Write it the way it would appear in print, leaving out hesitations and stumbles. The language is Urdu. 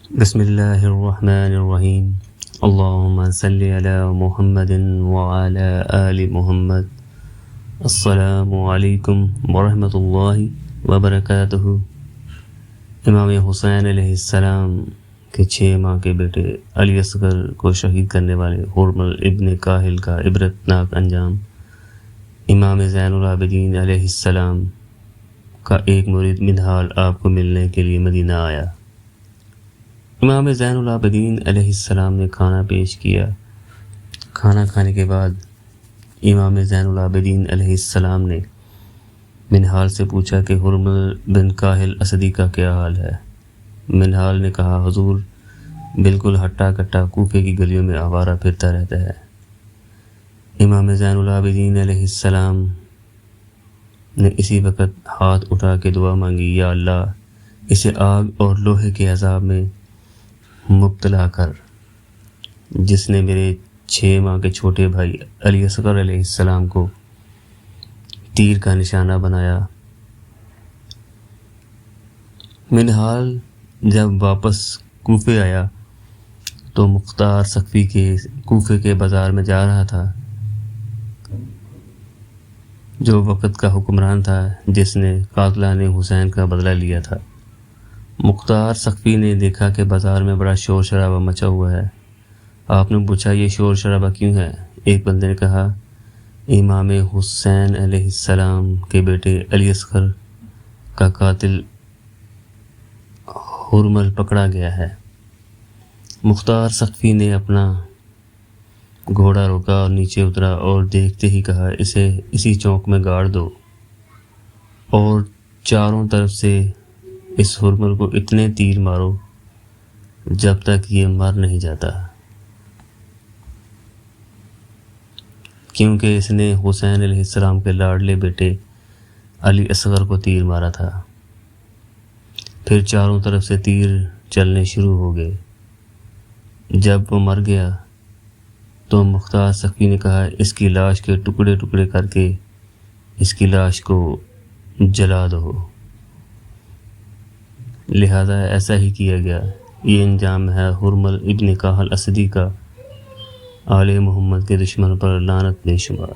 بسم اللہ الرحمن الرحیم اللہم صلی علی محمد وعلی آل محمد۔ السلام علیکم ورحمۃ اللہ وبرکاتہ۔ امام حسین علیہ السلام کے 6 ماہ کے بیٹے علی اصغر کو شہید کرنے والے حرمل ابن کاہل کا عبرتناک انجام۔ امام زین العابدین علیہ السلام کا ایک مرید منہال آپ کو ملنے کے لیے مدینہ آیا۔ امام زین العابدین علیہ السلام نے کھانا پیش کیا۔ کھانا کھانے کے بعد امام زین العابدین علیہ السلام نے منہال سے پوچھا کہ حرمل بن کاہل اسدی کا کیا حال ہے۔ منہال نے کہا، حضور بالکل ہٹا کٹا کوفے کی گلیوں میں آوارہ پھرتا رہتا ہے۔ امام زین العابدین علیہ السلام نے اسی وقت ہاتھ اٹھا کے دعا مانگی، یا اللہ اسے آگ اور لوہے کے عذاب میں مبتلا کر جس نے میرے 6 ماہ کے چھوٹے بھائی علی اصغر علیہ السلام کو تیر کا نشانہ بنایا۔ منہال جب واپس کوفے آیا تو مختار سقفی کے کوفے کے بازار میں جا رہا تھا، جو وقت کا حکمران تھا جس نے قاتلان حسین کا بدلہ لیا تھا۔ مختار سقفی نے دیکھا کہ بازار میں بڑا شور شرابہ مچا ہوا ہے۔ آپ نے پوچھا، یہ شور شرابہ کیوں ہے؟ ایک بندے نے کہا، امام حسین علیہ السلام کے بیٹے علی اصغر کا قاتل حرمل پکڑا گیا ہے۔ مختار سقفی نے اپنا گھوڑا روکا اور نیچے اترا اور دیکھتے ہی کہا، اسے اسی چوک میں گاڑ دو اور چاروں طرف سے اس حرمل کو اتنے تیر مارو جب تک یہ مر نہیں جاتا، کیونکہ اس نے حسین علیہ السلام کے لاڈلے بیٹے علی اصغر کو تیر مارا تھا۔ پھر چاروں طرف سے تیر چلنے شروع ہو گئے۔ جب وہ مر گیا تو مختار سقفی نے کہا، اس کی لاش کے ٹکڑے ٹکڑے کر کے اس کی لاش کو جلا دو۔ لہذا ایسا ہی کیا گیا۔ یہ انجام ہے حرمل ابن کاہل اسدی کا آل محمد کے دشمن پر لعنت بے شمار۔